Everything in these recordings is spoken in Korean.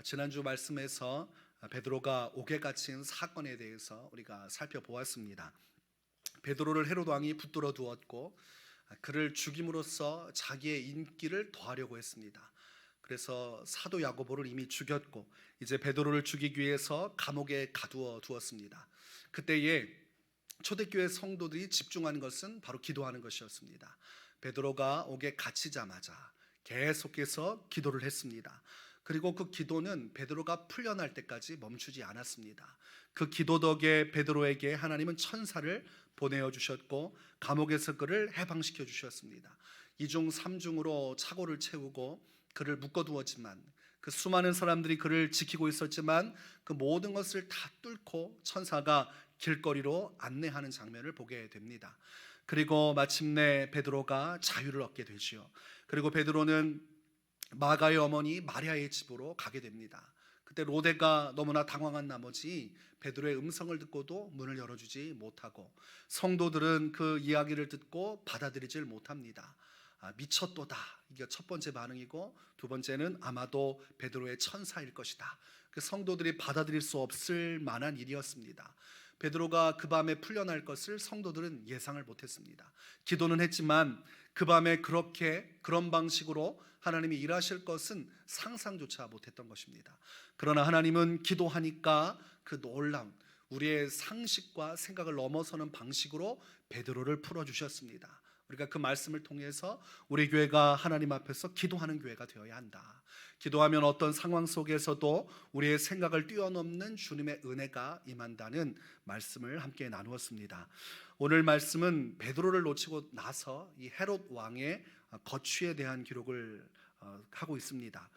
지난주 말씀에서 베드로가 옥에 갇힌 사건에 대해서 우리가 살펴보았습니다. 베드로를 헤롯 왕이 붙들어 두었고 그를 죽임으로써 자기의 인기를 더하려고 했습니다. 그래서 사도 야고보를 이미 죽였고 이제 베드로를 죽이기 위해서 감옥에 가두어 두었습니다. 그때에 초대교회 성도들이 집중한 것은 바로 기도하는 것이었습니다. 베드로가 옥에 갇히자마자 계속해서 기도를 했습니다. 그리고 그 기도는 베드로가 풀려날 때까지 멈추지 않았습니다. 그 기도 덕에 베드로에게 하나님은 천사를 보내어 주셨고 감옥에서 그를 해방시켜 주셨습니다. 이중 삼중으로 차고를 채우고 그를 묶어두었지만 그 수많은 사람들이 그를 지키고 있었지만 그 모든 것을 다 뚫고 천사가 길거리로 안내하는 장면을 보게 됩니다. 그리고 마침내 베드로가 자유를 얻게 되지요. 그리고 베드로는 마가의 어머니 마리아의 집으로 가게 됩니다. 그때 로데가 너무나 당황한 나머지 베드로의 음성을 듣고도 문을 열어주지 못하고 성도들은 그 이야기를 듣고 받아들이질 못합니다. 미쳤도다, 이게 첫 번째 반응이고, 두 번째는 아마도 베드로의 천사일 것이다. 그 성도들이 받아들일 수 없을 만한 일이었습니다. 베드로가 그 밤에 풀려날 것을 성도들은 예상을 못했습니다. 기도는 했지만 그 밤에 그런 방식으로 하나님이 일하실 것은 상상조차 못했던 것입니다. 그러나 하나님은 기도하니까 그 놀라운 우리의 상식과 생각을 넘어서는 방식으로 베드로를 풀어주셨습니다. 우리가 그 말씀을 통해서 우리 교회가 하나님 앞에서 기도하는 교회가 되어야 한다. 기도하면 어떤 상황 속에서도 우리의 생각을 뛰어넘는 주님의 은혜가 임한다는 말씀을 함께 나누었습니다. 오늘 말씀은 베드로를 놓치고 나서 이 헤롯 왕의 거취에 대한 기록을 하고 있습니다.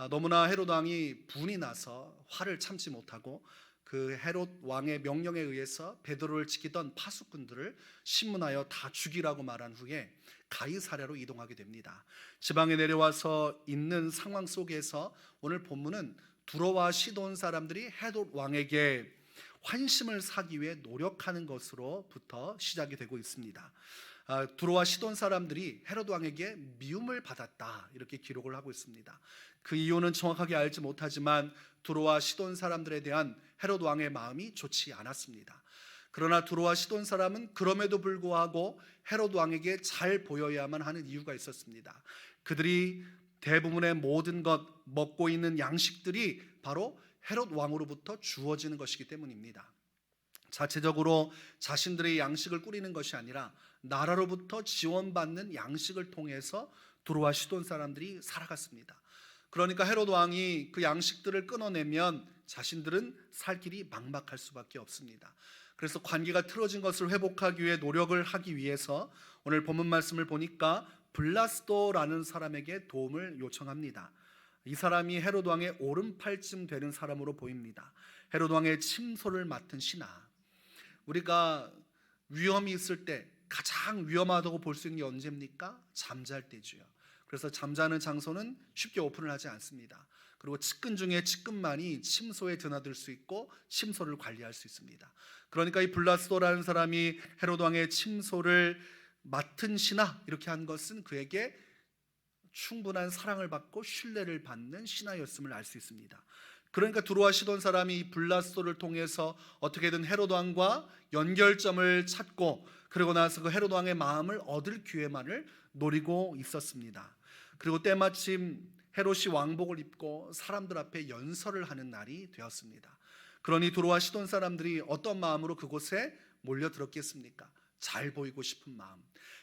너무나 헤롯 왕이 분이 나서 화를 참지 못하고 그 헤롯 왕의 명령에 의해서 베드로를 지키던 파수꾼들을 신문하여 다 죽이라고 말한 후에 가이사랴로 이동하게 됩니다. 지방에 내려와서 있는 상황 속에서 오늘 본문은 두로와 시돈 사람들이 헤롯 왕에게 환심을 사기 위해 노력하는 것으로부터 시작이 되고 있습니다. 두로와 시돈 사람들이 헤롯 왕에게 미움을 받았다, 이렇게 기록을 하고 있습니다. 그 이유는 정확하게 알지 못하지만 두로와 시돈 사람들에 대한 헤롯 왕의 마음이 좋지 않았습니다. 그러나 두로와 시돈 사람은 그럼에도 불구하고 헤롯 왕에게 잘 보여야만 하는 이유가 있었습니다. 그들이 대부분의 모든 것, 먹고 있는 양식들이 바로 헤롯 왕으로부터 주어지는 것이기 때문입니다. 자체적으로 자신들의 양식을 꾸리는 것이 아니라 나라로부터 지원받는 양식을 통해서 두로와 시돈 사람들이 살아갔습니다. 그러니까 헤롯 왕이 그 양식들을 끊어내면 자신들은 살 길이 막막할 수밖에 없습니다. 그래서 관계가 틀어진 것을 회복하기 위해 노력을 하기 위해서 오늘 본문 말씀을 보니까 블라스도라는 사람에게 도움을 요청합니다. 이 사람이 헤롯 왕의 오른팔쯤 되는 사람으로 보입니다. 헤롯 왕의 침소를 맡은 신하. 우리가 위험이 있을 때 가장 위험하다고 볼 수 있는 게 언제입니까? 잠잘 때지요. 그래서 잠자는 장소는 쉽게 오픈을 하지 않습니다. 그리고 측근 중에 측근만이 침소에 드나들 수 있고 침소를 관리할 수 있습니다. 그러니까 이 블라스도라는 사람이 헤롯 왕의 침소를 맡은 신하, 이렇게 한 것은 그에게 충분한 사랑을 받고 신뢰를 받는 신하였음을 알 수 있습니다. 그러니까 두로와 시돈 사람이 이 블라스도를 통해서 어떻게든 헤롯 왕과 연결점을 찾고 그러고 나서 그 헤롯 왕의 마음을 얻을 기회만을 노리고 있었습니다. 그리고 때마침 헤롯이 왕복을 입고 사람들 앞에 연설을 하는 날이 되었습니다. 그러니 두로와 시돈 사람들이 어떤 마음으로 그곳에 몰려들었겠습니까? 잘 보이고 싶은 마음,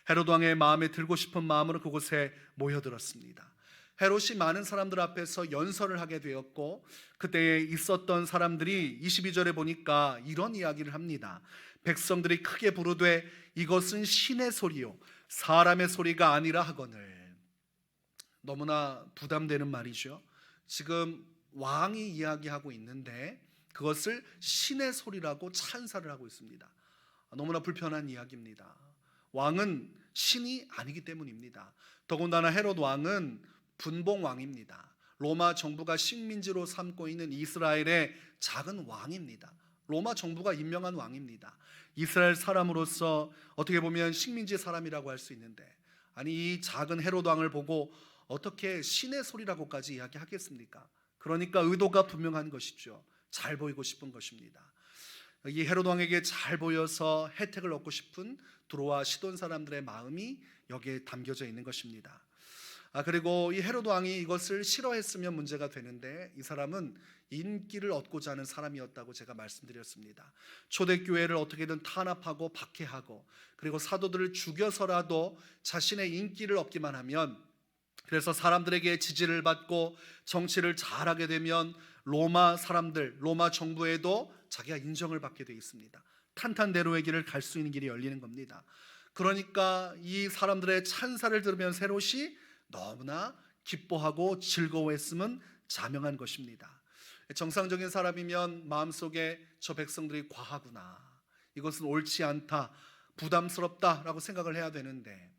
헤롯 왕의 마음에 들고 싶은 마음으로 그곳에 모여들었습니다. 헤롯이 많은 사람들 앞에서 연설을 하게 되었고 그때에 있었던 사람들이 22절에 보니까 이런 이야기를 합니다. 백성들이 크게 부르되 이것은 신의 소리요 사람의 소리가 아니라 하거늘. 너무나 부담되는 말이죠. 지금 왕이 이야기하고 있는데 그것을 신의 소리라고 찬사를 하고 있습니다. 너무나 불편한 이야기입니다. 왕은 신이 아니기 때문입니다. 더군다나 헤롯 왕은 분봉 왕입니다. 로마 정부가 식민지로 삼고 있는 이스라엘의 작은 왕입니다. 로마 정부가 임명한 왕입니다. 이스라엘 사람으로서 어떻게 보면 식민지 사람이라고 할 수 있는데, 아니 이 작은 헤롯 왕을 보고 어떻게 신의 소리라고까지 이야기하겠습니까? 그러니까 의도가 분명한 것이죠. 잘 보이고 싶은 것입니다. 이 헤롯 왕에게 잘 보여서 혜택을 얻고 싶은 두로와 시돈 사람들의 마음이 여기에 담겨져 있는 것입니다. 그리고 이 헤롯 왕이 이것을 싫어했으면 문제가 되는데 이 사람은 인기를 얻고자 하는 사람이었다고 제가 말씀드렸습니다. 초대교회를 어떻게든 탄압하고 박해하고 그리고 사도들을 죽여서라도 자신의 인기를 얻기만 하면, 그래서 사람들에게 지지를 받고 정치를 잘하게 되면 로마 사람들, 로마 정부에도 자기가 인정을 받게 되어 있습니다. 탄탄대로의 길을 갈 수 있는 길이 열리는 겁니다. 그러니까 이 사람들의 찬사를 들으면 헤롯이 너무나 기뻐하고 즐거워했음은 자명한 것입니다. 정상적인 사람이면 마음속에 저 백성들이 과하구나, 이것은 옳지 않다, 부담스럽다라고 생각을 해야 되는데,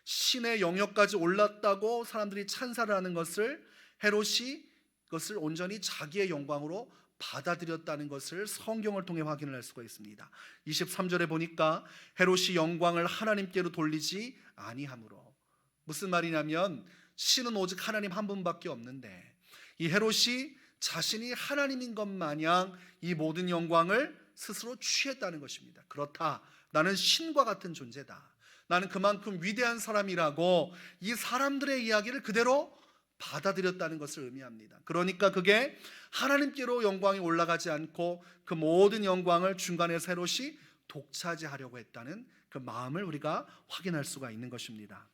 신의 영역까지 올랐다고 사람들이 찬사를 하는 것을 헤롯이 그것을 온전히 자기의 영광으로 받아들였다는 것을 성경을 통해 확인을 할 수가 있습니다. 23절에 보니까 헤롯이 영광을 하나님께로 돌리지 아니하므로, 무슨 말이냐면 신은 오직 하나님 한 분밖에 없는데 이 헤롯이 자신이 하나님인 것 마냥 이 모든 영광을 스스로 취했다는 것입니다. 그렇다, 나는 신과 같은 존재다, 나는 그만큼 위대한 사람이라고 이 사람들의 이야기를 그대로 받아들였다는 것을 의미합니다. 그러니까 그게 하나님께로 영광이 올라가지 않고 그 모든 영광을 중간에서 헤롯이 독차지하려고 했다는 그 마음을 우리가 확인할 수가 있는 것입니다.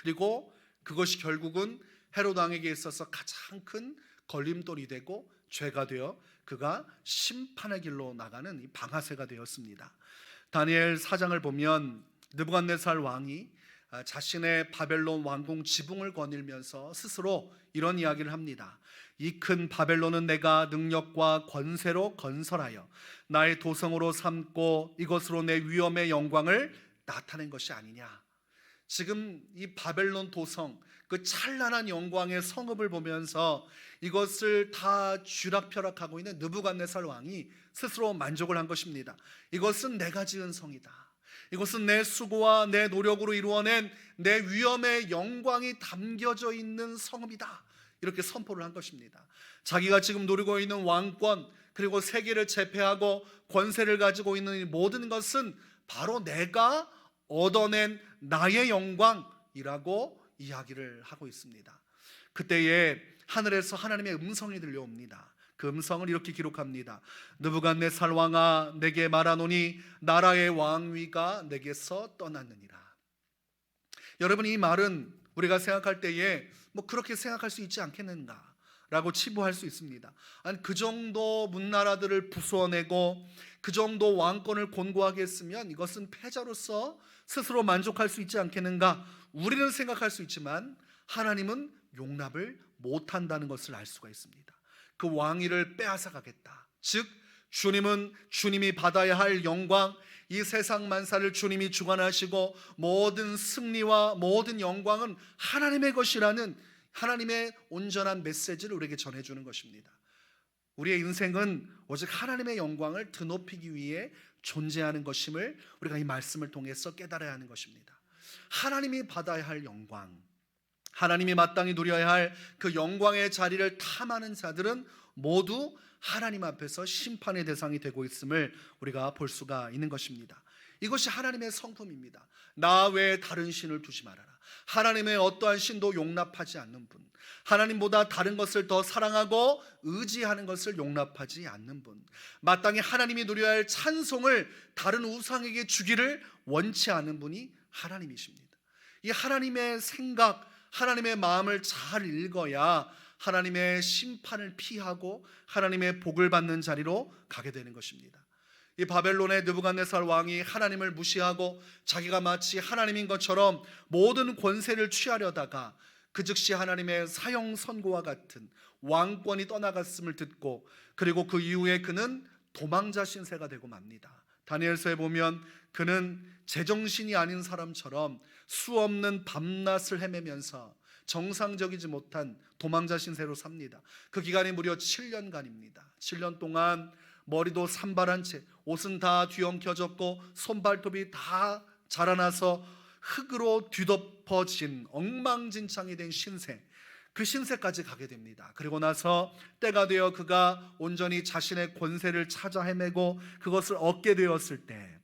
그리고 그것이 결국은 헤롯 왕에게 있어서 가장 큰 걸림돌이 되고 죄가 되어 그가 심판의 길로 나가는 이 방아쇠가 되었습니다. 다니엘 4장을 보면 느부갓네살 왕이 자신의 바벨론 왕궁 지붕을 거닐면서 스스로 이런 이야기를 합니다. 이 큰 바벨론은 내가 능력과 권세로 건설하여 나의 도성으로 삼고 이것으로 내 위엄의 영광을 나타낸 것이 아니냐. 지금 이 바벨론 도성, 그 찬란한 영광의 성읍을 보면서 이것을 다 쥐락펴락하고 있는 느부갓네살 왕이 스스로 만족을 한 것입니다. 이것은 내가 지은 성이다, 이것은 내 수고와 내 노력으로 이루어낸 내 위엄의 영광이 담겨져 있는 성읍이다, 이렇게 선포를 한 것입니다. 자기가 지금 누리고 있는 왕권, 그리고 세계를 제패하고 권세를 가지고 있는 이 모든 것은 바로 내가 얻어낸 나의 영광이라고 이야기를 하고 있습니다. 그때에 하늘에서 하나님의 음성이 들려옵니다. 그 음성을 이렇게 기록합니다. 느부갓네살 왕아, 내게 말하노니 나라의 왕위가 내게서 떠났느니라. 여러분, 이 말은 우리가 생각할 때에 그렇게 생각할 수 있지 않겠는가 라고 치부할 수 있습니다. 아니, 그 정도 문나라들을 부숴내고 그 정도 왕권을 곤고하게 했으면 이것은 패자로서 스스로 만족할 수 있지 않겠는가, 우리는 생각할 수 있지만 하나님은 용납을 못한다는 것을 알 수가 있습니다. 그 왕위를 빼앗아 가겠다, 즉 주님은 주님이 받아야 할 영광, 이 세상 만사를 주님이 주관하시고 모든 승리와 모든 영광은 하나님의 것이라는 하나님의 온전한 메시지를 우리에게 전해주는 것입니다. 우리의 인생은 오직 하나님의 영광을 드높이기 위해 존재하는 것임을 우리가 이 말씀을 통해서 깨달아야 하는 것입니다. 하나님이 받아야 할 영광, 하나님이 마땅히 누려야 할 그 영광의 자리를 탐하는 자들은 모두 하나님 앞에서 심판의 대상이 되고 있음을 우리가 볼 수가 있는 것입니다. 이것이 하나님의 성품입니다. 나 외에 다른 신을 두지 말아라. 하나님의 어떠한 신도 용납하지 않는 분, 하나님보다 다른 것을 더 사랑하고 의지하는 것을 용납하지 않는 분, 마땅히 하나님이 누려야 할 찬송을 다른 우상에게 주기를 원치 않는 분이 하나님이십니다. 이 하나님의 생각, 하나님의 마음을 잘 읽어야 하나님의 심판을 피하고 하나님의 복을 받는 자리로 가게 되는 것입니다. 이 바벨론의 느부갓네살 왕이 하나님을 무시하고 자기가 마치 하나님인 것처럼 모든 권세를 취하려다가 그 즉시 하나님의 사형 선고와 같은 왕권이 떠나갔음을 듣고, 그리고 그 이후에 그는 도망자 신세가 되고 맙니다. 다니엘서에 보면 그는 제정신이 아닌 사람처럼 수없는 밤낮을 헤매면서 정상적이지 못한 도망자 신세로 삽니다. 그 기간이 무려 7년간입니다. 7년 동안 머리도 산발한 채, 옷은 다 뒤엉켜졌고 손발톱이 다 자라나서 흙으로 뒤덮어진 엉망진창이 된 신세, 그 신세까지 가게 됩니다. 그리고 나서 때가 되어 그가 온전히 자신의 권세를 찾아 헤매고 그것을 얻게 되었을 때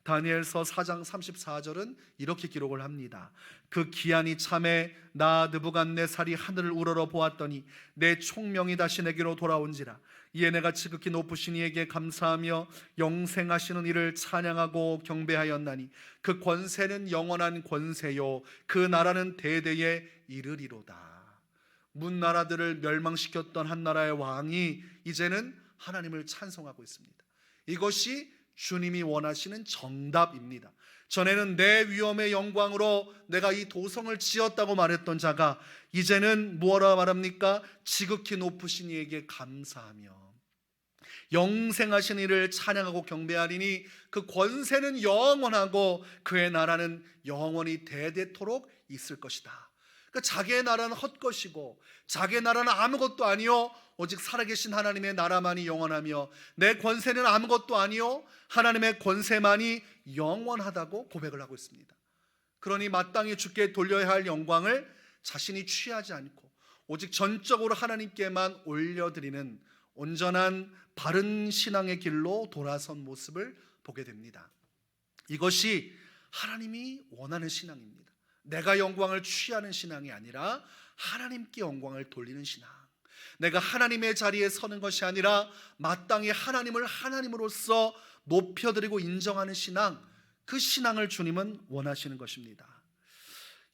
다니엘서 4장 34절은 이렇게 기록을 합니다. 그 기한이 참에 나 느부갓네살이 하늘을 우러러 보았더니 내 총명이 다시 내게로 돌아온지라. 이에 내가 지극히 높으신 이에게 감사하며 영생하시는 이를 찬양하고 경배하였나니 그 권세는 영원한 권세요 그 나라는 대대에 이르리로다. 문나라들을 멸망시켰던 한 나라의 왕이 이제는 하나님을 찬송하고 있습니다. 이것이 주님이 원하시는 정답입니다. 전에는 내 위엄의 영광으로 내가 이 도성을 지었다고 말했던 자가 이제는 뭐라 말합니까? 지극히 높으신 이에게 감사하며 영생하신 이를 찬양하고 경배하리니 그 권세는 영원하고 그의 나라는 영원히 대대토록 있을 것이다. 그러니까 자기의 나라는 헛것이고 자기의 나라는 아무것도 아니요 오직 살아계신 하나님의 나라만이 영원하며 내 권세는 아무것도 아니요 하나님의 권세만이 영원하다고 고백을 하고 있습니다. 그러니 마땅히 주께 돌려야 할 영광을 자신이 취하지 않고 오직 전적으로 하나님께만 올려드리는 온전한 바른 신앙의 길로 돌아선 모습을 보게 됩니다. 이것이 하나님이 원하는 신앙입니다. 내가 영광을 취하는 신앙이 아니라 하나님께 영광을 돌리는 신앙. 내가 하나님의 자리에 서는 것이 아니라 마땅히 하나님을 하나님으로서 높여드리고 인정하는 신앙, 그 신앙을 주님은 원하시는 것입니다.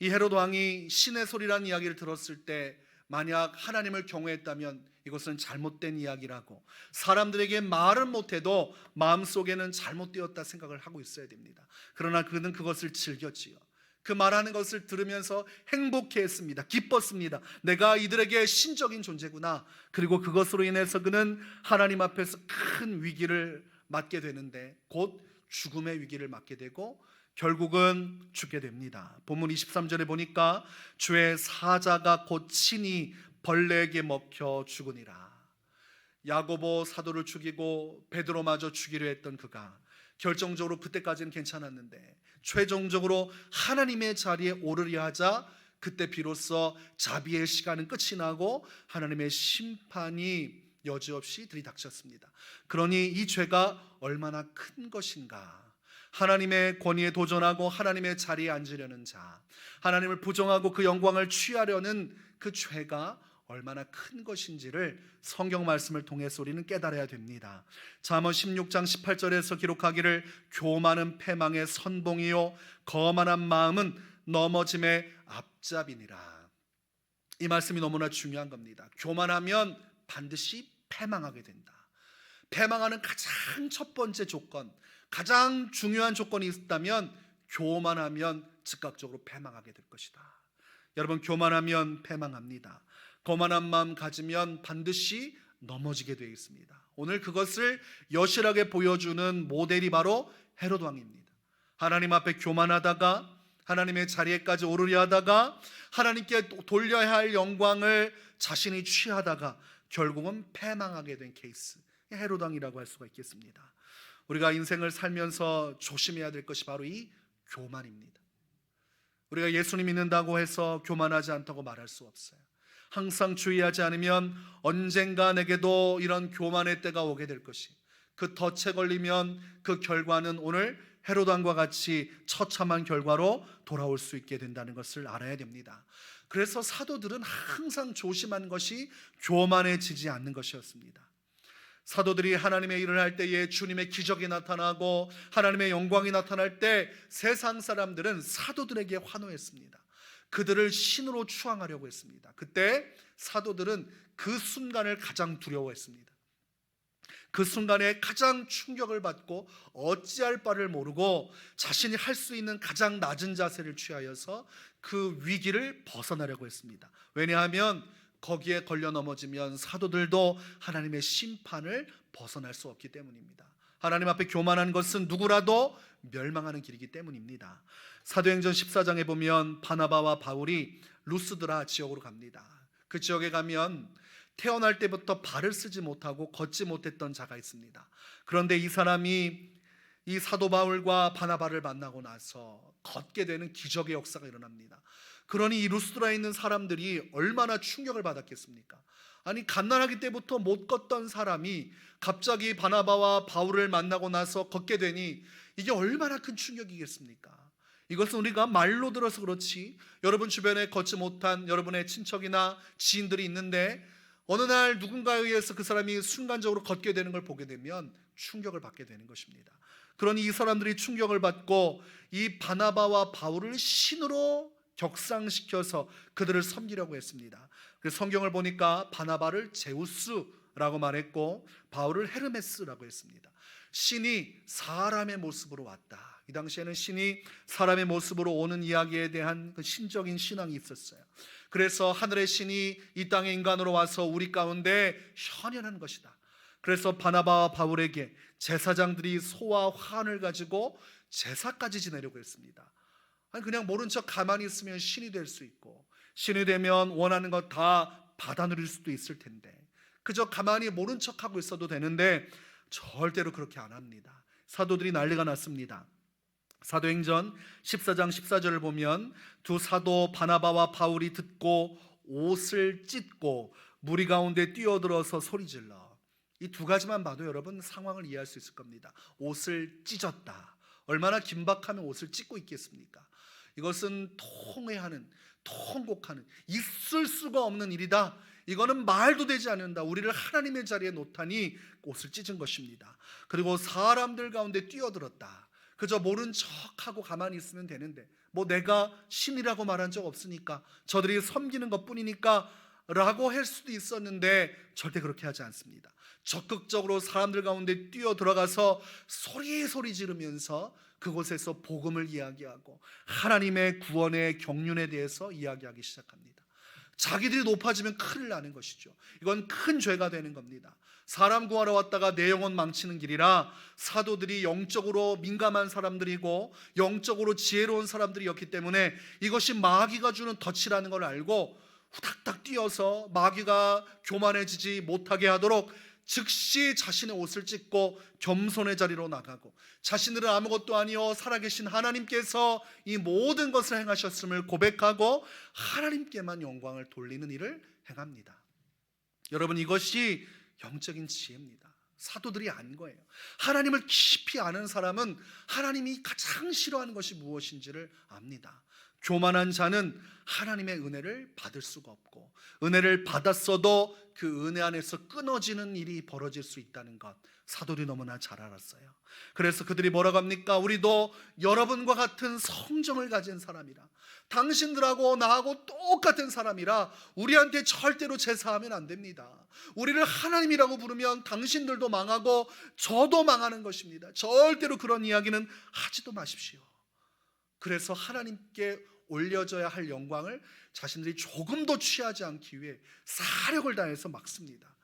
이 헤롯 왕이 신의 소리라는 이야기를 들었을 때 만약 하나님을 경외했다면 이것은 잘못된 이야기라고 사람들에게 말은 못해도 마음속에는 잘못되었다 생각을 하고 있어야 됩니다. 그러나 그는 그것을 즐겼지요. 그 말하는 것을 들으면서 행복해했습니다. 기뻤습니다. 내가 이들에게 신적인 존재구나. 그리고 그것으로 인해서 그는 하나님 앞에서 큰 위기를 맞게 되는데 곧 죽음의 위기를 맞게 되고 결국은 죽게 됩니다. 본문 23절에 보니까 주의 사자가 곧 친히 벌레에게 먹혀 죽으니라. 야고보 사도를 죽이고 베드로마저 죽이려 했던 그가 결정적으로 그때까지는 괜찮았는데 최종적으로 하나님의 자리에 오르려 하자 그때 비로소 자비의 시간은 끝이 나고 하나님의 심판이 여지없이 들이닥쳤습니다. 그러니 이 죄가 얼마나 큰 것인가. 하나님의 권위에 도전하고 하나님의 자리에 앉으려는 자, 하나님을 부정하고 그 영광을 취하려는 그 죄가 얼마나 큰 것인지를 성경 말씀을 통해서 우리는 깨달아야 됩니다. 잠언 16장 18절에서 기록하기를 교만은 패망의 선봉이요 거만한 마음은 넘어짐의 앞잡이니라. 이 말씀이 너무나 중요한 겁니다. 교만하면 반드시 패망하게 된다. 패망하는 가장 첫 번째 조건, 가장 중요한 조건이 있다면 교만하면 즉각적으로 패망하게 될 것이다. 여러분, 교만하면 패망합니다. 거만한 마음 가지면 반드시 넘어지게 되어 있습니다. 오늘 그것을 여실하게 보여주는 모델이 바로 헤롯 왕입니다. 하나님 앞에 교만하다가 하나님의 자리에까지 오르려 하다가 하나님께 돌려야 할 영광을 자신이 취하다가 결국은 패망하게 된 케이스, 헤롯 왕이라고 할 수가 있겠습니다. 우리가 인생을 살면서 조심해야 될 것이 바로 이 교만입니다. 우리가 예수님 믿는다고 해서 교만하지 않다고 말할 수 없어요. 항상 주의하지 않으면 언젠가 내게도 이런 교만의 때가 오게 될 것이, 그 덫에 걸리면 그 결과는 오늘 헤롯 왕과 같이 처참한 결과로 돌아올 수 있게 된다는 것을 알아야 됩니다. 그래서 사도들은 항상 조심한 것이 교만해지지 않는 것이었습니다. 사도들이 하나님의 일을 할 때에 주님의 기적이 나타나고 하나님의 영광이 나타날 때 세상 사람들은 사도들에게 환호했습니다. 그들을 신으로 추앙하려고 했습니다. 그때 사도들은 그 순간을 가장 두려워했습니다. 그 순간에 가장 충격을 받고 어찌할 바를 모르고 자신이 할 수 있는 가장 낮은 자세를 취하여서 그 위기를 벗어나려고 했습니다. 왜냐하면 거기에 걸려 넘어지면 사도들도 하나님의 심판을 벗어날 수 없기 때문입니다. 하나님 앞에 교만한 것은 누구라도 멸망하는 길이기 때문입니다. 사도행전 14장에 보면 바나바와 바울이 루스드라 지역으로 갑니다. 그 지역에 가면 태어날 때부터 발을 쓰지 못하고 걷지 못했던 자가 있습니다. 그런데 이 사람이 이 사도 바울과 바나바를 만나고 나서 걷게 되는 기적의 역사가 일어납니다. 그러니 이 루스드라에 있는 사람들이 얼마나 충격을 받았겠습니까? 아니, 갓난아기 때부터 못 걷던 사람이 갑자기 바나바와 바울을 만나고 나서 걷게 되니 이게 얼마나 큰 충격이겠습니까? 이것은 우리가 말로 들어서 그렇지, 여러분 주변에 걷지 못한 여러분의 친척이나 지인들이 있는데 어느 날 누군가에 의해서 그 사람이 순간적으로 걷게 되는 걸 보게 되면 충격을 받게 되는 것입니다. 그러니 이 사람들이 충격을 받고 이 바나바와 바울을 신으로 격상시켜서 그들을 섬기려고 했습니다. 그래서 성경을 보니까 바나바를 제우스라고 말했고 바울을 헤르메스라고 했습니다. 신이 사람의 모습으로 왔다. 이 당시에는 신이 사람의 모습으로 오는 이야기에 대한 그 신적인 신앙이 있었어요. 그래서 하늘의 신이 이 땅에 인간으로 와서 우리 가운데 현현한 것이다. 그래서 바나바와 바울에게 제사장들이 소와 환을 가지고 제사까지 지내려고 했습니다. 아니, 그냥 모른 척 가만히 있으면 신이 될 수 있고, 신이 되면 원하는 것 다 받아 누릴 수도 있을 텐데, 그저 가만히 모른 척하고 있어도 되는데 절대로 그렇게 안 합니다. 사도들이 난리가 났습니다. 사도행전 14장 14절을 보면 두 사도 바나바와 바울이 듣고 옷을 찢고 무리 가운데 뛰어들어서 소리질러. 이 두 가지만 봐도 여러분 상황을 이해할 수 있을 겁니다. 옷을 찢었다. 얼마나 긴박하면 옷을 찢고 있겠습니까? 이것은 통회하는, 통곡하는, 있을 수가 없는 일이다. 이거는 말도 되지 않는다. 우리를 하나님의 자리에 놓다니 옷을 찢은 것입니다. 그리고 사람들 가운데 뛰어들었다. 그저 모른 척하고 가만히 있으면 되는데, 뭐 내가 신이라고 말한 적 없으니까, 저들이 섬기는 것뿐이니까 라고 할 수도 있었는데 절대 그렇게 하지 않습니다. 적극적으로 사람들 가운데 뛰어 들어가서 소리 지르면서 그곳에서 복음을 이야기하고 하나님의 구원의 경륜에 대해서 이야기하기 시작합니다. 자기들이 높아지면 큰일 나는 것이죠. 이건 큰 죄가 되는 겁니다. 사람 구하러 왔다가 내 영혼 망치는 길이라, 사도들이 영적으로 민감한 사람들이고 영적으로 지혜로운 사람들이었기 때문에 이것이 마귀가 주는 덫이라는 걸 알고 후닥닥 뛰어서 마귀가 교만해지지 못하게 하도록 즉시 자신의 옷을 찢고 겸손의 자리로 나가고, 자신들은 아무것도 아니요 살아계신 하나님께서 이 모든 것을 행하셨음을 고백하고 하나님께만 영광을 돌리는 일을 행합니다. 여러분, 이것이 영적인 지혜입니다. 사도들이 안 거예요. 하나님을 깊이 아는 사람은 하나님이 가장 싫어하는 것이 무엇인지를 압니다. 교만한 자는 하나님의 은혜를 받을 수가 없고, 은혜를 받았어도 그 은혜 안에서 끊어지는 일이 벌어질 수 있다는 것, 사도들이 너무나 잘 알았어요. 그래서 그들이 뭐라고 합니까? 우리도 여러분과 같은 성정을 가진 사람이라, 당신들하고 나하고 똑같은 사람이라 우리한테 절대로 제사하면 안 됩니다. 우리를 하나님이라고 부르면 당신들도 망하고 저도 망하는 것입니다. 절대로 그런 이야기는 하지도 마십시오. 그래서 하나님께 올려져야 할 영광을 자신들이 조금도 취하지 않기 위해 사력을 다해서 막습니다.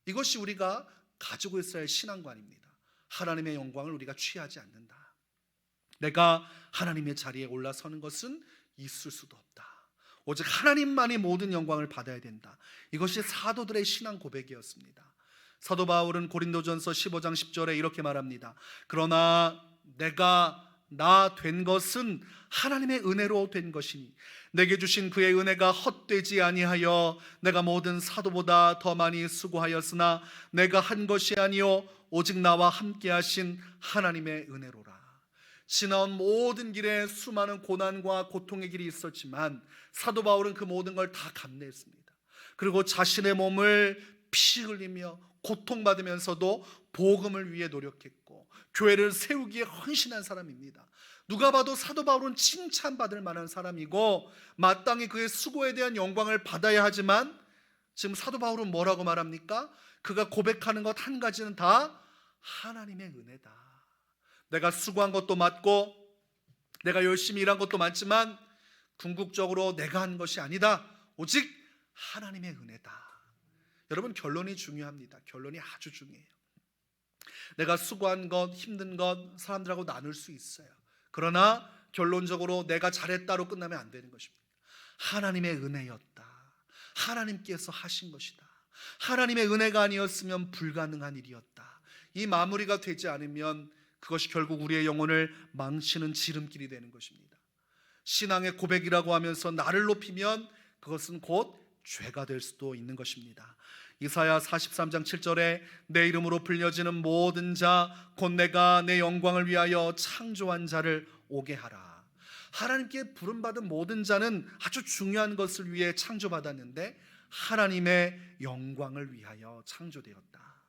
이것이 우리가 가지고 있어야 할 신앙관입니다. 하나님의 영광을 우리가 취하지 않는다. 내가 하나님의 자리에 올라서는 것은 있을 수도 없다. 오직 하나님만이 모든 영광을 받아야 된다. 이것이 사도들의 신앙 고백이었습니다. 사도 바울은 고린도전서 15장 10절에 이렇게 말합니다. 그러나 내가 나 된 것은 하나님의 은혜로 된 것이니 내게 주신 그의 은혜가 헛되지 아니하여 내가 모든 사도보다 더 많이 수고하였으나 내가 한 것이 아니요 오직 나와 함께 하신 하나님의 은혜로라. 지나온 모든 길에 수많은 고난과 고통의 길이 있었지만 사도 바울은 그 모든 걸 다 감내했습니다. 그리고 자신의 몸을 피 흘리며 고통받으면서도 복음을 위해 노력했고 교회를 세우기에 헌신한 사람입니다. 누가 봐도 사도 바울은 칭찬받을 만한 사람이고 마땅히 그의 수고에 대한 영광을 받아야 하지만 지금 사도 바울은 뭐라고 말합니까? 그가 고백하는 것 한 가지는 다 하나님의 은혜다. 내가 수고한 것도 맞고 내가 열심히 일한 것도 맞지만 궁극적으로 내가 한 것이 아니다. 오직 하나님의 은혜다. 여러분, 결론이 중요합니다. 결론이 아주 중요해요. 내가 수고한 것, 힘든 것 사람들하고 나눌 수 있어요. 그러나 결론적으로 내가 잘했다로 끝나면 안 되는 것입니다. 하나님의 은혜였다. 하나님께서 하신 것이다. 하나님의 은혜가 아니었으면 불가능한 일이었다. 이 마무리가 되지 않으면 그것이 결국 우리의 영혼을 망치는 지름길이 되는 것입니다. 신앙의 고백이라고 하면서 나를 높이면 그것은 곧 죄가 될 수도 있는 것입니다. 이사야 43장 7절에 내 이름으로 불려지는 모든 자 곧 내가 내 영광을 위하여 창조한 자를 오게 하라. 하나님께 부름받은 모든 자는 아주 중요한 것을 위해 창조받았는데 하나님의 영광을 위하여 창조되었다.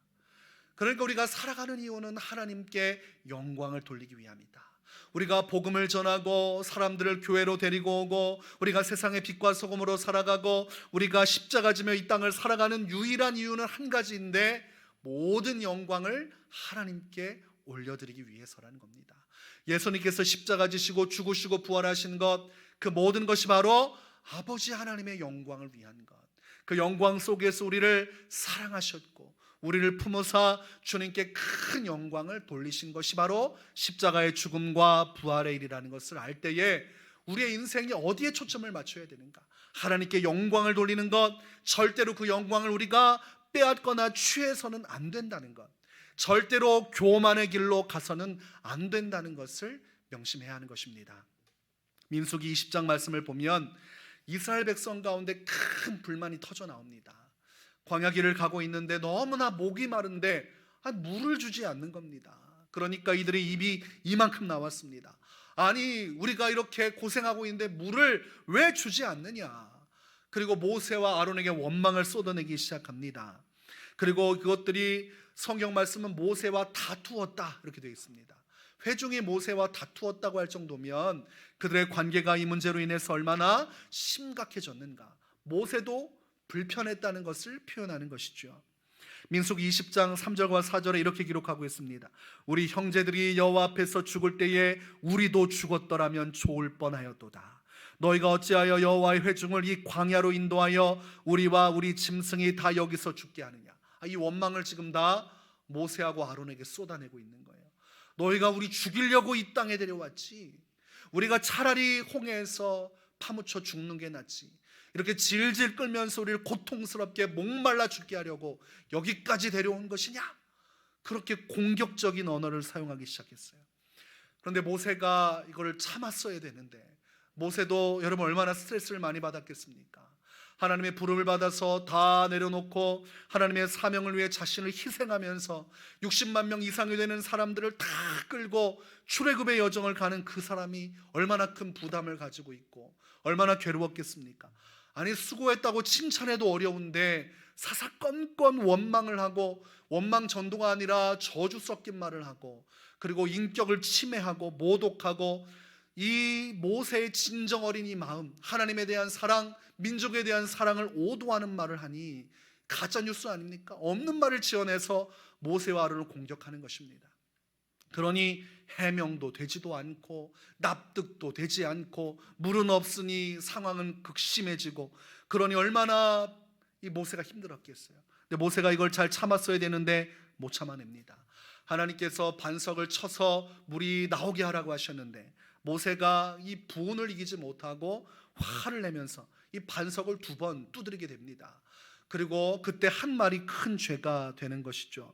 그러니까 우리가 살아가는 이유는 하나님께 영광을 돌리기 위함이다. 우리가 복음을 전하고 사람들을 교회로 데리고 오고 우리가 세상의 빛과 소금으로 살아가고 우리가 십자가 지며 이 땅을 살아가는 유일한 이유는 한 가지인데 모든 영광을 하나님께 올려드리기 위해서라는 겁니다. 예수님께서 십자가 지시고 죽으시고 부활하신 것, 그 모든 것이 바로 아버지 하나님의 영광을 위한 것. 그 영광 속에서 우리를 사랑하셨고 우리를 품으사 주님께 큰 영광을 돌리신 것이 바로 십자가의 죽음과 부활의 일이라는 것을 알 때에 우리의 인생이 어디에 초점을 맞춰야 되는가? 하나님께 영광을 돌리는 것, 절대로 그 영광을 우리가 빼앗거나 취해서는 안 된다는 것, 절대로 교만의 길로 가서는 안 된다는 것을 명심해야 하는 것입니다. 민수기 20장 말씀을 보면 이스라엘 백성 가운데 큰 불만이 터져 나옵니다. 광야길을 가고 있는데 너무나 목이 마른데 물을 주지 않는 겁니다. 그러니까 이들의 입이 이만큼 나왔습니다. 아니 우리가 이렇게 고생하고 있는데 물을 왜 주지 않느냐. 그리고 모세와 아론에게 원망을 쏟아내기 시작합니다. 그리고 그것들이 성경 말씀은 모세와 다투었다 이렇게 되어 있습니다. 회중이 모세와 다투었다고 할 정도면 그들의 관계가 이 문제로 인해서 얼마나 심각해졌는가. 모세도 불편했다는 것을 표현하는 것이죠. 민수기 20장 3절과 4절에 이렇게 기록하고 있습니다. 우리 형제들이 여호와 앞에서 죽을 때에 우리도 죽었더라면 좋을 뻔하였도다. 너희가 어찌하여 여호와의 회중을 이 광야로 인도하여 우리와 우리 짐승이 다 여기서 죽게 하느냐. 이 원망을 지금 다 모세하고 아론에게 쏟아내고 있는 거예요. 너희가 우리 죽이려고 이 땅에 데려왔지. 우리가 차라리 홍해에서 파묻혀 죽는 게 낫지. 이렇게 질질 끌면서 우리를 고통스럽게 목말라 죽게 하려고 여기까지 데려온 것이냐? 그렇게 공격적인 언어를 사용하기 시작했어요. 그런데 모세가 이걸 참았어야 되는데 모세도 여러분 얼마나 스트레스를 많이 받았겠습니까? 하나님의 부름을 받아서 다 내려놓고 하나님의 사명을 위해 자신을 희생하면서 60만 명 이상이 되는 사람들을 다 끌고 출애굽의 여정을 가는 그 사람이 얼마나 큰 부담을 가지고 있고 얼마나 괴로웠겠습니까? 아니 수고했다고 칭찬해도 어려운데 사사건건 원망을 하고 원망 전도가 아니라 저주 섞인 말을 하고 그리고 인격을 침해하고 모독하고 이 모세의 진정 어린 이 마음, 하나님에 대한 사랑, 민족에 대한 사랑을 오도하는 말을 하니 가짜뉴스 아닙니까? 없는 말을 지어내서 모세와 아론을 공격하는 것입니다. 그러니 해명도 되지도 않고 납득도 되지 않고 물은 없으니 상황은 극심해지고 그러니 얼마나 이 모세가 힘들었겠어요. 근데 모세가 이걸 잘 참았어야 되는데 못 참아냅니다. 하나님께서 반석을 쳐서 물이 나오게 하라고 하셨는데 모세가 이 부온을 이기지 못하고 화를 내면서 이 반석을 2번 두드리게 됩니다. 그리고 그때 한 말이 큰 죄가 되는 것이죠.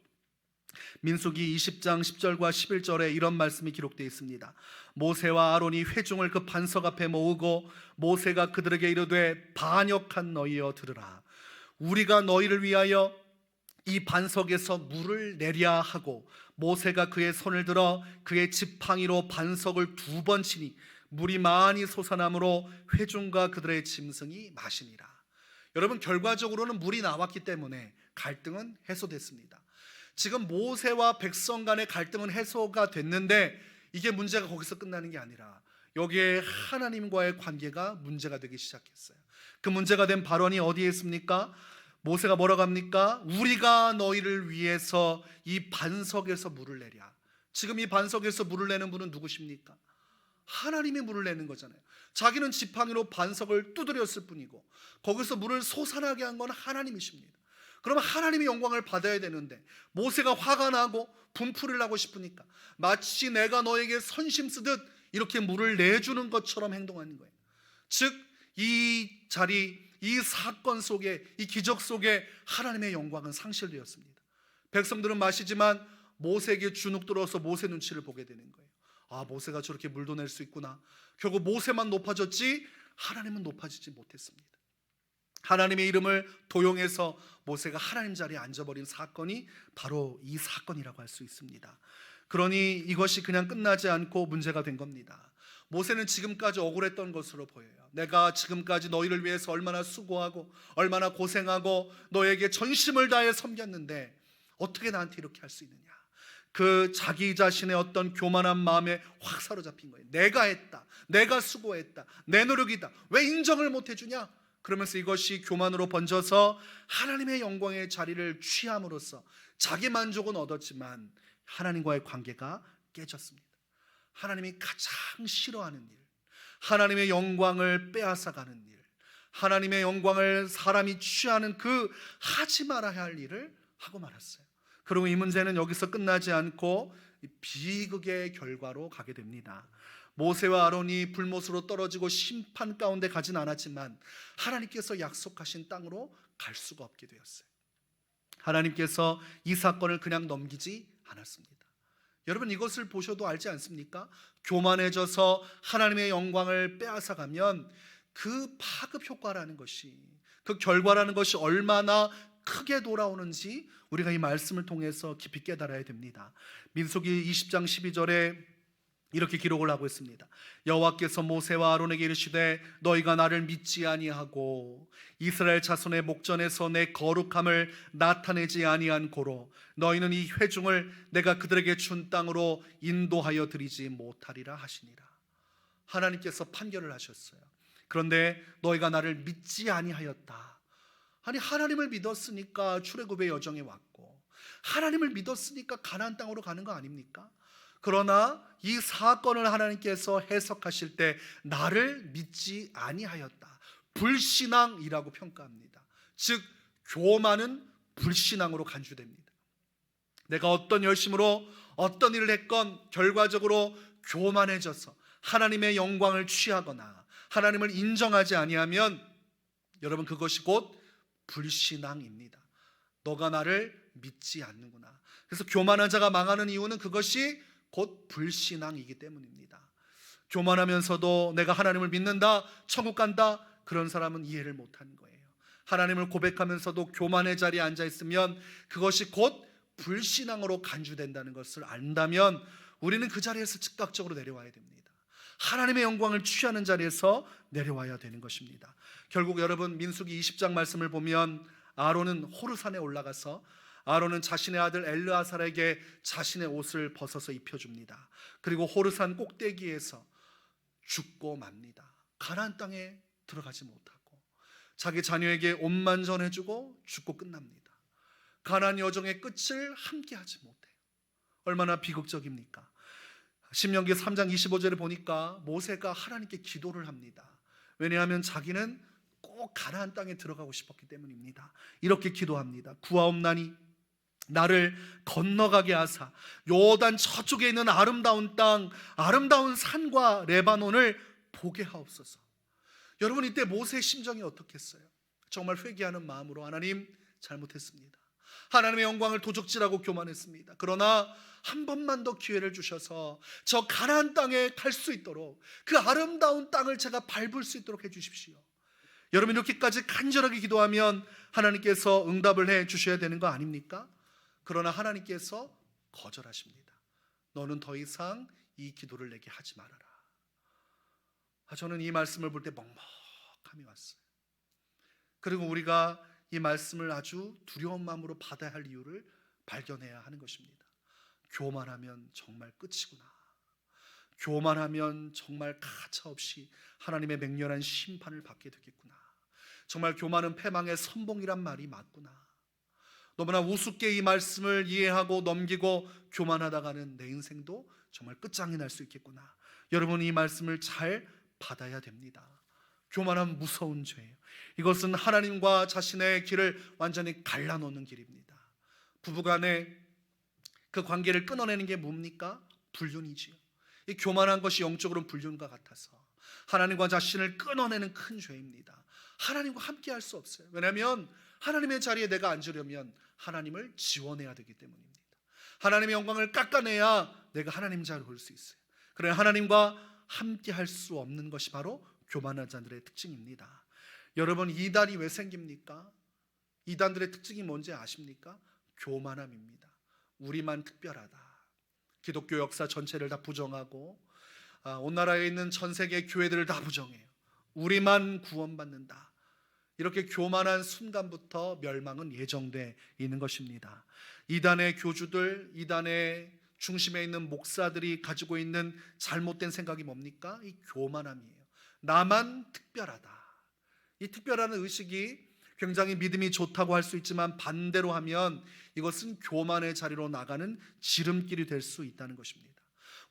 민수기 20장 10절과 11절에 이런 말씀이 기록되어 있습니다. 모세와 아론이 회중을 그 반석 앞에 모으고 모세가 그들에게 이르되 반역한 너희여 들으라. 우리가 너희를 위하여 이 반석에서 물을 내랴 하고 모세가 그의 손을 들어 그의 지팡이로 반석을 2번 치니 물이 많이 솟아나므로 회중과 그들의 짐승이 마시니라. 여러분 결과적으로는 물이 나왔기 때문에 갈등은 해소됐습니다. 지금 모세와 백성 간의 갈등은 해소가 됐는데 이게 문제가 거기서 끝나는 게 아니라 여기에 하나님과의 관계가 문제가 되기 시작했어요. 그 문제가 된 발언이 어디에 있습니까? 모세가 뭐라고 합니까? 우리가 너희를 위해서 이 반석에서 물을 내랴. 지금 이 반석에서 물을 내는 분은 누구십니까? 하나님이 물을 내는 거잖아요. 자기는 지팡이로 반석을 두드렸을 뿐이고 거기서 물을 솟아나게 한 건 하나님이십니다. 그러면 하나님의 영광을 받아야 되는데 모세가 화가 나고 분풀이를 하고 싶으니까 마치 내가 너에게 선심 쓰듯 이렇게 물을 내주는 것처럼 행동하는 거예요. 즉 이 자리, 이 사건 속에, 이 기적 속에 하나님의 영광은 상실되었습니다. 백성들은 마시지만 모세에게 주눅 들어서 모세 눈치를 보게 되는 거예요. 아, 모세가 저렇게 물도 낼 수 있구나. 결국 모세만 높아졌지 하나님은 높아지지 못했습니다. 하나님의 이름을 도용해서 모세가 하나님 자리에 앉아버린 사건이 바로 이 사건이라고 할 수 있습니다. 그러니 이것이 그냥 끝나지 않고 문제가 된 겁니다. 모세는 지금까지 억울했던 것으로 보여요. 내가 지금까지 너희를 위해서 얼마나 수고하고 얼마나 고생하고 너에게 전심을 다해 섬겼는데 어떻게 나한테 이렇게 할 수 있느냐. 그 자기 자신의 어떤 교만한 마음에 확 사로잡힌 거예요. 내가 했다, 내가 수고했다, 내 노력이다, 왜 인정을 못 해주냐. 그러면서 이것이 교만으로 번져서 하나님의 영광의 자리를 취함으로써 자기 만족은 얻었지만 하나님과의 관계가 깨졌습니다. 하나님이 가장 싫어하는 일, 하나님의 영광을 빼앗아가는 일, 하나님의 영광을 사람이 취하는 그 하지 말아야 할 일을 하고 말았어요. 그리고 이 문제는 여기서 끝나지 않고 비극의 결과로 가게 됩니다. 모세와 아론이 불못으로 떨어지고 심판 가운데 가진 않았지만 하나님께서 약속하신 땅으로 갈 수가 없게 되었어요. 하나님께서 이 사건을 그냥 넘기지 않았습니다. 여러분, 이것을 보셔도 알지 않습니까? 교만해져서 하나님의 영광을 빼앗아가면 그 파급 효과라는 것이, 그 결과라는 것이 얼마나 크게 돌아오는지 우리가 이 말씀을 통해서 깊이 깨달아야 됩니다. 민수기 20장 12절에 이렇게 기록을 하고 있습니다. 여호와께서 모세와 아론에게 이르시되 너희가 나를 믿지 아니하고 이스라엘 자손의 목전에서 내 거룩함을 나타내지 아니한 고로 너희는 이 회중을 내가 그들에게 준 땅으로 인도하여 드리지 못하리라 하시니라. 하나님께서 판결을 하셨어요. 그런데 너희가 나를 믿지 아니하였다. 아니, 하나님을 믿었으니까 출애굽의 여정에 왔고 하나님을 믿었으니까 가나안 땅으로 가는 거 아닙니까? 그러나 이 사건을 하나님께서 해석하실 때 나를 믿지 아니하였다, 불신앙이라고 평가합니다. 즉 교만은 불신앙으로 간주됩니다. 내가 어떤 열심으로 어떤 일을 했건 결과적으로 교만해져서 하나님의 영광을 취하거나 하나님을 인정하지 아니하면 여러분, 그것이 곧 불신앙입니다. 너가 나를 믿지 않는구나. 그래서 교만한 자가 망하는 이유는 그것이 곧 불신앙이기 때문입니다. 교만하면서도 내가 하나님을 믿는다, 천국 간다, 그런 사람은 이해를 못하는 거예요. 하나님을 고백하면서도 교만의 자리에 앉아있으면 그것이 곧 불신앙으로 간주된다는 것을 안다면 우리는 그 자리에서 즉각적으로 내려와야 됩니다. 하나님의 영광을 취하는 자리에서 내려와야 되는 것입니다. 결국 여러분, 민수기 20장 말씀을 보면 아론은 호르산에 올라가서 아론은 자신의 아들 엘르아살에게 자신의 옷을 벗어서 입혀줍니다. 그리고 호르산 꼭대기에서 죽고 맙니다. 가나안 땅에 들어가지 못하고 자기 자녀에게 옷만 전해주고 죽고 끝납니다. 가나안 여정의 끝을 함께하지 못해요. 얼마나 비극적입니까? 신명기 3장 25절에 보니까 모세가 하나님께 기도를 합니다. 왜냐하면 자기는 꼭 가나안 땅에 들어가고 싶었기 때문입니다. 이렇게 기도합니다. 구하옵나니 나를 건너가게 하사 요단 저쪽에 있는 아름다운 땅, 아름다운 산과 레바논을 보게 하옵소서. 여러분, 이때 모세의 심정이 어떻겠어요? 정말 회개하는 마음으로 하나님, 잘못했습니다. 하나님의 영광을 도적질하고 교만했습니다. 그러나 한 번만 더 기회를 주셔서 저 가나안 땅에 갈 수 있도록, 그 아름다운 땅을 제가 밟을 수 있도록 해주십시오. 여러분, 이렇게까지 간절하게 기도하면 하나님께서 응답을 해 주셔야 되는 거 아닙니까? 그러나 하나님께서 거절하십니다. 너는 더 이상 이 기도를 내게 하지 말아라. 저는 이 말씀을 볼 때 먹먹함이 왔어요. 그리고 우리가 이 말씀을 아주 두려운 마음으로 받아야 할 이유를 발견해야 하는 것입니다. 교만하면 정말 끝이구나. 교만하면 정말 가차없이 하나님의 맹렬한 심판을 받게 되겠구나. 정말 교만은 패망의 선봉이란 말이 맞구나. 너무나 우습게 이 말씀을 이해하고 넘기고 교만하다가는 내 인생도 정말 끝장이 날 수 있겠구나. 여러분, 이 말씀을 잘 받아야 됩니다. 교만은 무서운 죄예요. 이것은 하나님과 자신의 길을 완전히 갈라놓는 길입니다. 부부간에 그 관계를 끊어내는 게 뭡니까? 불륜이지요. 이 교만한 것이 영적으로는 불륜과 같아서 하나님과 자신을 끊어내는 큰 죄입니다. 하나님과 함께 할 수 없어요. 왜냐하면 하나님의 자리에 내가 앉으려면 하나님을 지원해야 되기 때문입니다. 하나님의 영광을 깎아내야 내가 하나님 자리에 올 수 있어요. 그러나 하나님과 함께 할 수 없는 것이 바로 교만한 자들의 특징입니다. 여러분, 이단이 왜 생깁니까? 이단들의 특징이 뭔지 아십니까? 교만함입니다. 우리만 특별하다. 기독교 역사 전체를 다 부정하고 온 나라에 있는 전 세계 교회들을 다 부정해요. 우리만 구원받는다. 이렇게 교만한 순간부터 멸망은 예정돼 있는 것입니다. 이단의 교주들, 이단의 중심에 있는 목사들이 가지고 있는 잘못된 생각이 뭡니까? 이 교만함이에요. 나만 특별하다. 이 특별한 의식이 굉장히 믿음이 좋다고 할 수 있지만 반대로 하면 이것은 교만의 자리로 나가는 지름길이 될 수 있다는 것입니다.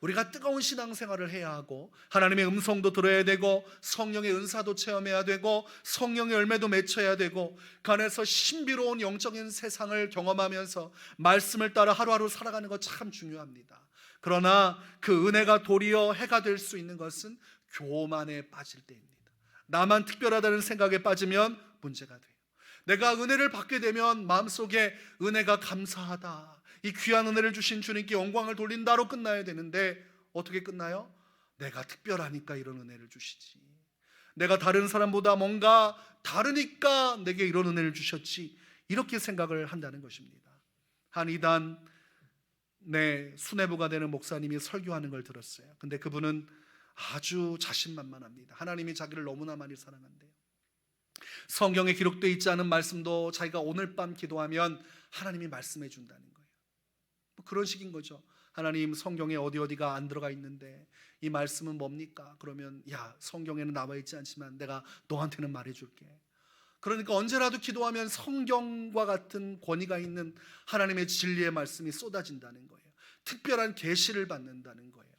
우리가 뜨거운 신앙생활을 해야 하고 하나님의 음성도 들어야 되고 성령의 은사도 체험해야 되고 성령의 열매도 맺혀야 되고 그 안에서 신비로운 영적인 세상을 경험하면서 말씀을 따라 하루하루 살아가는 것 참 중요합니다. 그러나 그 은혜가 도리어 해가 될 수 있는 것은 교만에 빠질 때입니다. 나만 특별하다는 생각에 빠지면 문제가 돼요. 내가 은혜를 받게 되면 마음속에 은혜가 감사하다, 이 귀한 은혜를 주신 주님께 영광을 돌린다로 끝나야 되는데 어떻게 끝나요? 내가 특별하니까 이런 은혜를 주시지, 내가 다른 사람보다 뭔가 다르니까 내게 이런 은혜를 주셨지, 이렇게 생각을 한다는 것입니다. 한 이단 수뇌부가 되는 목사님이 설교하는 걸 들었어요. 근데 그분은 아주 자신만만합니다. 하나님이 자기를 너무나 많이 사랑한대요. 성경에 기록되어 있지 않은 말씀도 자기가 오늘 밤 기도하면 하나님이 말씀해 준다는 거예요. 그런 식인 거죠. 하나님, 성경에 어디가 안 들어가 있는데 이 말씀은 뭡니까? 그러면 야, 성경에는 나와 있지 않지만 내가 너한테는 말해줄게. 그러니까 언제라도 기도하면 성경과 같은 권위가 있는 하나님의 진리의 말씀이 쏟아진다는 거예요. 특별한 계시를 받는다는 거예요.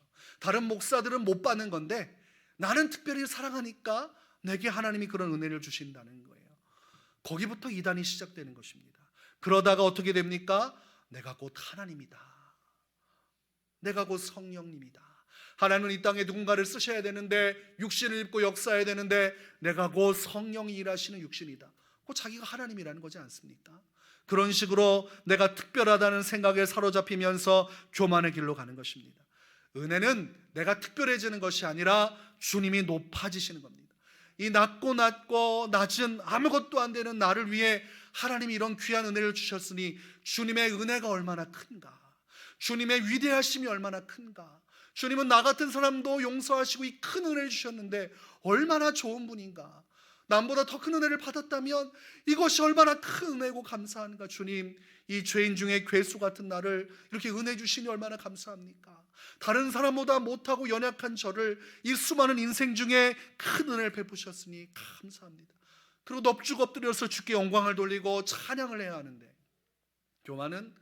다른 목사들은 못 받는 건데 나는 특별히 사랑하니까 내게 하나님이 그런 은혜를 주신다는 거예요. 거기부터 이단이 시작되는 것입니다. 그러다가 어떻게 됩니까? 내가 곧 하나님이다. 내가 곧 성령님이다. 하나님은 이 땅에 누군가를 쓰셔야 되는데 육신을 입고 역사해야 되는데 내가 곧 성령이 일하시는 육신이다. 곧 자기가 하나님이라는 거지 않습니까? 그런 식으로 내가 특별하다는 생각에 사로잡히면서 교만의 길로 가는 것입니다. 은혜는 내가 특별해지는 것이 아니라 주님이 높아지시는 겁니다. 이 낮고 낮은 아무것도 안 되는 나를 위해 하나님이 이런 귀한 은혜를 주셨으니 주님의 은혜가 얼마나 큰가, 주님의 위대하심이 얼마나 큰가, 주님은 나 같은 사람도 용서하시고 이 큰 은혜를 주셨는데 얼마나 좋은 분인가, 남보다 더 큰 은혜를 받았다면 이것이 얼마나 큰 은혜고 감사한가. 주님, 이 죄인 중에 괴수 같은 나를 이렇게 은혜 주시니 얼마나 감사합니까? 다른 사람보다 못하고 연약한 저를 이 수많은 인생 중에 큰 은혜를 베푸셨으니 감사합니다. 그리고 넙죽 엎드려서 주께 영광을 돌리고 찬양을 해야 하는데 교만은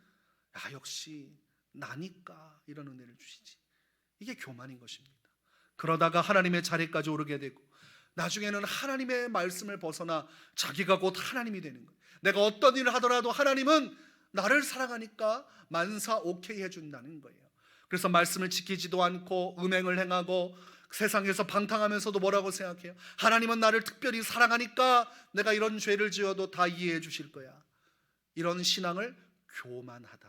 역시 나니까 이런 은혜를 주시지, 이게 교만인 것입니다. 그러다가 하나님의 자리까지 오르게 되고 나중에는 하나님의 말씀을 벗어나 자기가 곧 하나님이 되는 거예요. 내가 어떤 일을 하더라도 하나님은 나를 사랑하니까 만사 오케이 해준다는 거예요. 그래서 말씀을 지키지도 않고 음행을 행하고 세상에서 방탕하면서도 뭐라고 생각해요? 하나님은 나를 특별히 사랑하니까 내가 이런 죄를 지어도 다 이해해 주실 거야. 이런 신앙을 교만하다.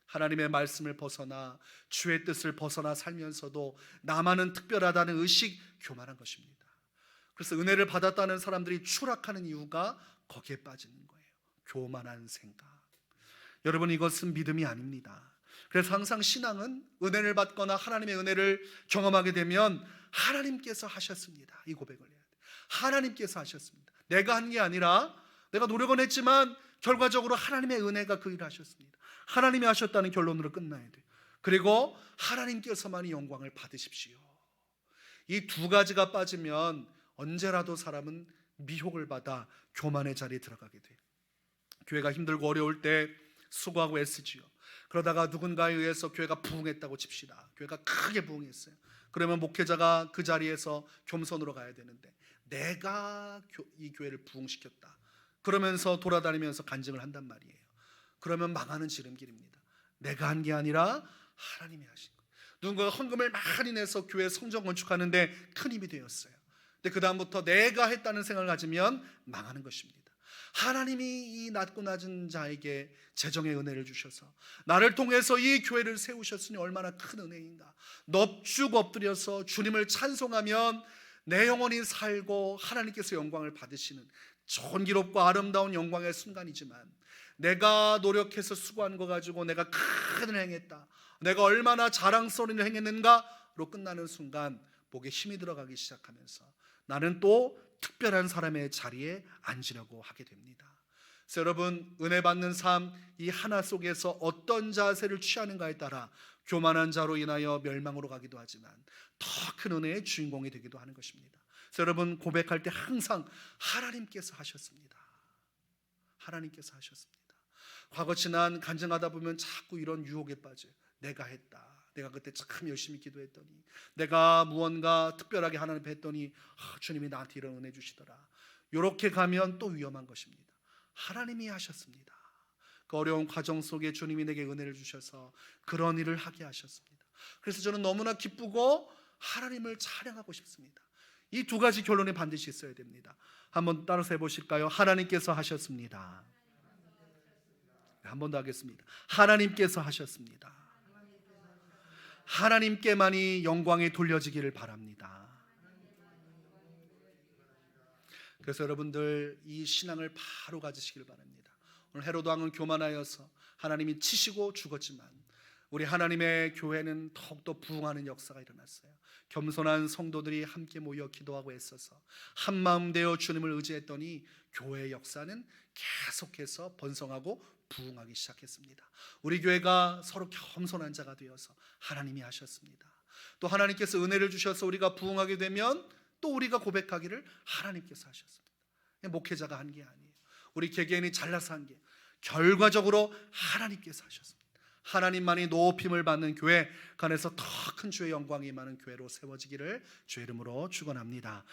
하나님의 말씀을 벗어나 주의 뜻을 벗어나 살면서도 나만은 특별하다는 의식, 교만한 것입니다. 그래서 은혜를 받았다는 사람들이 추락하는 이유가 거기에 빠지는 거예요. 교만한 생각. 여러분, 이것은 믿음이 아닙니다. 그래서 항상 신앙은 은혜를 받거나 하나님의 은혜를 경험하게 되면 하나님께서 하셨습니다, 이 고백을 해야 돼요. 하나님께서 하셨습니다. 내가 한 게 아니라 내가 노력은 했지만 결과적으로 하나님의 은혜가 그 일을 하셨습니다. 하나님이 하셨다는 결론으로 끝나야 돼요. 그리고 하나님께서만이 영광을 받으십시오. 이 두 가지가 빠지면 언제라도 사람은 미혹을 받아 교만의 자리에 들어가게 돼요. 교회가 힘들고 어려울 때 수고하고 애쓰지요. 그러다가 누군가에 의해서 교회가 부흥했다고 칩시다. 교회가 크게 부흥했어요. 그러면 목회자가 그 자리에서 겸손으로 가야 되는데 내가 이 교회를 부흥시켰다 그러면서 돌아다니면서 간증을 한단 말이에요. 그러면 망하는 지름길입니다. 내가 한 게 아니라 하나님이 하신 거예요. 누군가가 헌금을 많이 내서 교회 성전 건축하는데 큰 힘이 되었어요. 근데 그 다음부터 내가 했다는 생각을 가지면 망하는 것입니다. 하나님이 이 낮고 낮은 자에게 재정의 은혜를 주셔서 나를 통해서 이 교회를 세우셨으니 얼마나 큰 은혜인가. 넙죽 엎드려서 주님을 찬송하면 내 영혼이 살고 하나님께서 영광을 받으시는 존귀롭고 아름다운 영광의 순간이지만, 내가 노력해서 수고한 거 가지고 내가 큰 일을 행했다, 내가 얼마나 자랑스러운 일을 행했는가로 끝나는 순간 목에 힘이 들어가기 시작하면서 나는 또 특별한 사람의 자리에 앉으려고 하게 됩니다. 그래서 여러분, 은혜 받는 삶 이 하나 속에서 어떤 자세를 취하는가에 따라 교만한 자로 인하여 멸망으로 가기도 하지만 더 큰 은혜의 주인공이 되기도 하는 것입니다. 그래서 여러분, 고백할 때 항상 하나님께서 하셨습니다. 하나님께서 하셨습니다. 과거 지난 간증하다 보면 자꾸 이런 유혹에 빠져요. 내가 했다, 내가 그때 참 열심히 기도했더니, 내가 무언가 특별하게 하나님 앞에 했더니 주님이 나한테 이런 은혜 주시더라. 이렇게 가면 또 위험한 것입니다. 하나님이 하셨습니다. 그 어려운 과정 속에 주님이 내게 은혜를 주셔서 그런 일을 하게 하셨습니다. 그래서 저는 너무나 기쁘고 하나님을 찬양하고 싶습니다. 이 두 가지 결론이 반드시 있어야 됩니다. 한번 따라서 해보실까요? 하나님께서 하셨습니다. 한 번 더 하겠습니다. 하나님께서 하셨습니다. 하나님께만이 영광이 돌려지기를 바랍니다. 그래서 여러분들 이 신앙을 바로 가지시길 바랍니다. 오늘 헤로드 왕은 교만하여서 하나님이 치시고 죽었지만 우리 하나님의 교회는 더욱더 부흥하는 역사가 일어났어요. 겸손한 성도들이 함께 모여 기도하고 애써서 한마음 되어 주님을 의지했더니 교회의 역사는 계속해서 번성하고 부흥하기 시작했습니다. 우리 교회가 서로 겸손한 자가 되어서 하나님이 하셨습니다. 또 하나님께서 은혜를 주셔서 우리가 부흥하게 되면 또 우리가 고백하기를 하나님께서 하셨습니다. 목회자가 한 게 아니에요. 우리 개개인이 잘나서 한 게 결과적으로 하나님께서 하셨습니다. 하나님만이 높임을 받는 교회, 그 안에서 더 큰 주의 영광이 임하는 교회로 세워지기를 주의 이름으로 축원합니다.